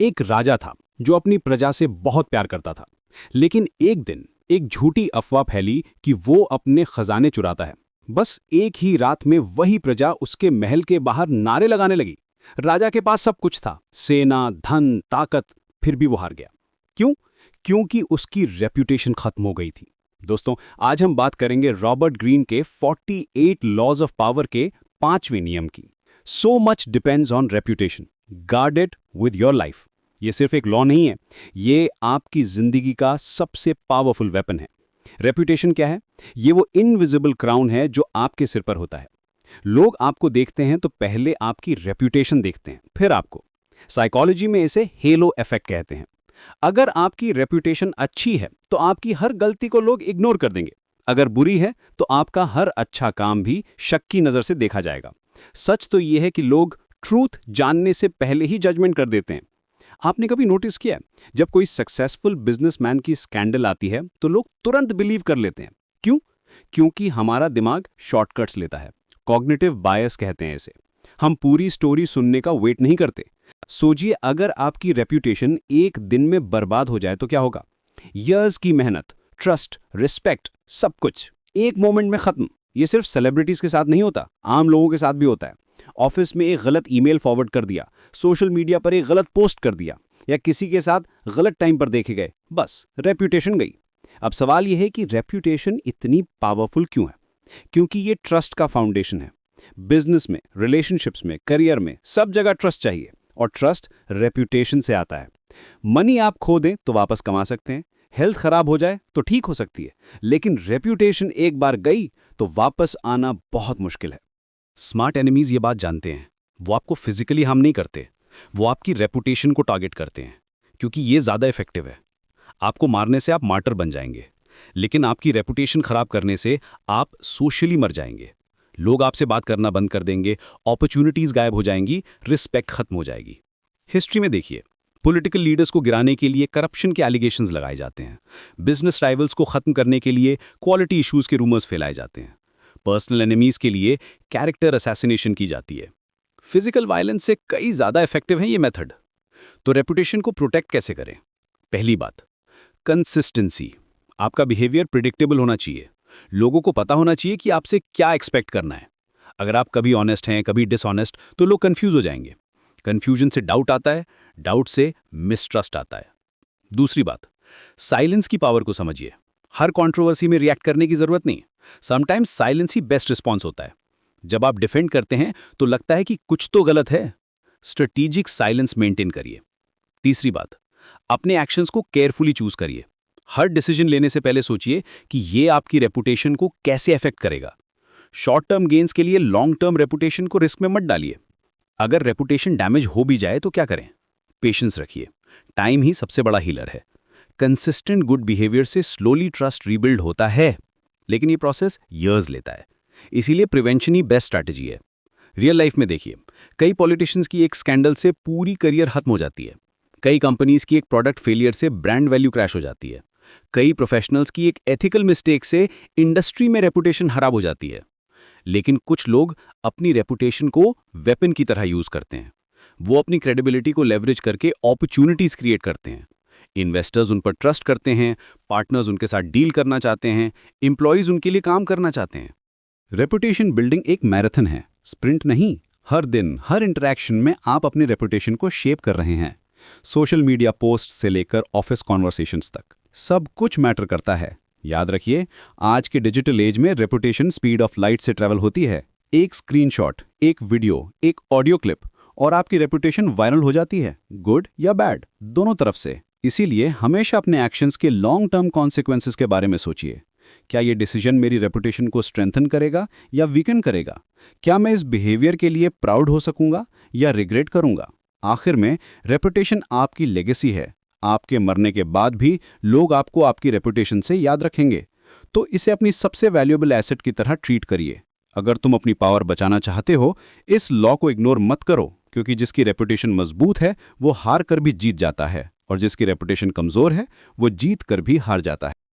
एक राजा था जो अपनी प्रजा से बहुत प्यार करता था। लेकिन एक दिन एक झूठी अफवाह फैली कि वो अपने खजाने चुराता है। बस एक ही रात में वही प्रजा उसके महल के बाहर नारे लगाने लगी। राजा के पास सब कुछ था, सेना, धन, ताकत, फिर भी वो हार गया। क्यों? क्योंकि उसकी रेप्यूटेशन खत्म हो गई थी। दोस्तों, आज हम बात करेंगे रॉबर्ट ग्रीन के 48 लॉज ऑफ पावर के 5वें नियम की। So much depends on reputation, guard it with your life. ये सिर्फ एक लॉ नहीं है, ये आपकी जिंदगी का सबसे पावरफुल वेपन है। रेप्यूटेशन क्या है? ये वो इनविजिबल क्राउन है जो आपके सिर पर होता है। लोग आपको देखते हैं तो पहले आपकी रेप्यूटेशन देखते हैं, फिर आपको। साइकोलॉजी में इसे हेलो इफेक्ट कहते हैं। अगर आपकी रेप्यूटेशन अच्छी है तो आपकी हर गलती को लोग इग्नोर कर देंगे। अगर बुरी है तो आपका हर अच्छा काम भी शक की नजर से देखा जाएगा। सच तो यह है कि लोग ट्रूथ जानने से पहले ही जजमेंट कर देते हैं। आपने कभी नोटिस किया है, जब कोई सक्सेसफुल बिजनेसमैन की स्कैंडल आती है तो लोग तुरंत बिलीव कर लेते हैं। क्यों? क्योंकि हमारा दिमाग शॉर्टकट्स लेता है। कॉग्निटिव बायस कहते हैं इसे। हम पूरी स्टोरी सुनने का वेट नहीं करते। सोचिए, अगर आपकी रेप्यूटेशन एक दिन में बर्बाद हो जाए तो क्या होगा? इयर्स की मेहनत, ट्रस्ट, रिस्पेक्ट, सब कुछ एक मोमेंट में खत्म। ये सिर्फ सेलिब्रिटीज के साथ नहीं होता, आम लोगों के साथ भी होता है। ऑफिस में एक गलत ईमेल फॉरवर्ड कर दिया, सोशल मीडिया पर एक गलत पोस्ट कर दिया, या किसी के साथ गलत टाइम पर देखे गए, बस रेप्यूटेशन गई। अब सवाल यह है कि रेप्यूटेशन इतनी पावरफुल क्यों है? क्योंकि ये ट्रस्ट का फाउंडेशन है। बिजनेस में, रिलेशनशिप्स में, करियर में, सब जगह ट्रस्ट चाहिए, और ट्रस्ट रेप्यूटेशन से आता है। मनी आप खो दें तो वापस कमा सकते हैं, हेल्थ खराब हो जाए तो ठीक हो सकती है, लेकिन रेप्यूटेशन एक बार गई तो वापस आना बहुत मुश्किल है। स्मार्ट एनिमीज ये बात जानते हैं। वो आपको फिजिकली हार्म नहीं करते, वो आपकी रेपुटेशन को टारगेट करते हैं, क्योंकि ये ज्यादा इफेक्टिव है। आपको मारने से आप मार्टर बन जाएंगे, लेकिन आपकी रेपुटेशन खराब करने से आप सोशली मर जाएंगे। लोग आपसे बात करना बंद कर देंगे, अपॉर्चुनिटीज गायब हो जाएंगी, रिस्पेक्ट खत्म हो जाएगी। हिस्ट्री में देखिए, पॉलिटिकल लीडर्स को गिराने के लिए करप्शन के एलिगेशंस लगाए जाते हैं। बिजनेस राइवल्स को खत्म करने के लिए क्वालिटी इश्यूज के रूमर्स फैलाए जाते हैं। पर्सनल एनिमीज के लिए कैरेक्टर असैसिनेशन की जाती है। फिजिकल वायलेंस से कई ज्यादा इफेक्टिव है ये मेथड। तो रेपुटेशन को प्रोटेक्ट कैसे करें? पहली बात, कंसिस्टेंसी। आपका बिहेवियर प्रिडिक्टेबल होना चाहिए। लोगों को पता होना चाहिए कि आपसे क्या एक्सपेक्ट करना है। अगर आप कभी ऑनेस्ट हैं, कभी डिसऑनेस्ट, तो लोग कंफ्यूज हो जाएंगे। कंफ्यूजन से डाउट आता है, डाउट से मिसट्रस्ट आता है। दूसरी बात, साइलेंस की पावर को समझिए। हर कंट्रोवर्सी में रिएक्ट करने की जरूरत नहीं। समटाइम्स साइलेंस ही बेस्ट रिस्पॉन्स होता है। जब आप डिफेंड करते हैं तो लगता है कि कुछ तो गलत है। स्ट्रेटेजिक साइलेंस मेंटेन करिए। तीसरी बात, अपने एक्शंस को केयरफुली चूज करिए। हर डिसीजन लेने से पहले सोचिए कि ये आपकी रेपुटेशन को कैसे अफेक्ट करेगा। शॉर्ट टर्म गेन्स के लिए लॉन्ग टर्म रेपुटेशन को रिस्क में मत डालिए। अगर रेपुटेशन डैमेज हो भी जाए तो क्या करें? पेशेंस रखिए। टाइम ही सबसे बड़ा हीलर है। कंसिस्टेंट गुड बिहेवियर से स्लोली ट्रस्ट रीबिल्ड होता है, लेकिन ये प्रोसेस ईयर्स लेता है। इसीलिए प्रिवेंशन ही बेस्ट स्ट्रैटेजी है। रियल लाइफ में देखिए, कई पॉलिटिशियंस की एक स्कैंडल से पूरी करियर खत्म हो जाती है। कई कंपनीज की एक प्रोडक्ट फेलियर से ब्रांड वैल्यू क्रैश हो जाती है। कई प्रोफेशनल्स की एक एथिकल मिस्टेक से इंडस्ट्री में रेपुटेशन खराब हो जाती है। लेकिन कुछ लोग अपनी रेपुटेशन को वेपन की तरह यूज करते हैं। वो अपनी क्रेडिबिलिटी को लेवरेज करके अपॉर्चुनिटीज क्रिएट करते हैं। इन्वेस्टर्स उन पर ट्रस्ट करते हैं, पार्टनर्स उनके साथ डील करना चाहते हैं, एम्प्लॉयज उनके लिए काम करना चाहते हैं। रेपुटेशन बिल्डिंग एक मैराथन है, स्प्रिंट नहीं। हर दिन, हर इंटरेक्शन में आप अपनी रेपुटेशन को शेप कर रहे हैं। सोशल मीडिया पोस्ट से लेकर ऑफिस कॉन्वर्सेशंस तक सब कुछ मैटर करता है। याद रखिए, आज के डिजिटल एज में रेपुटेशन स्पीड ऑफ लाइट से ट्रैवल होती है। एक स्क्रीनशॉट, एक वीडियो, एक ऑडियो क्लिप और आपकी रेपुटेशन वायरल हो जाती है, गुड या बैड, दोनों तरफ से। इसीलिए हमेशा अपने एक्शंस के लॉन्ग टर्म कॉन्सिक्वेंसेस के बारे में सोचिए। क्या ये डिसीजन मेरी रेपुटेशन को स्ट्रेंथन करेगा या वीकन करेगा? क्या मैं इस बिहेवियर के लिए प्राउड हो सकूंगा या रिग्रेट करूंगा? आखिर में, रेपुटेशन आपकी लेगेसी है। आपके मरने के बाद भी लोग आपको आपकी रेपुटेशन से याद रखेंगे। तो इसे अपनी सबसे वैल्यूएबल एसेट की तरह ट्रीट करिए। अगर तुम अपनी पावर बचाना चाहते हो, इस लॉ को इग्नोर मत करो, क्योंकि जिसकी रेपुटेशन मजबूत है वो हार कर भी जीत जाता है, और जिसकी रेपुटेशन कमजोर है वो जीत कर भी हार जाता है।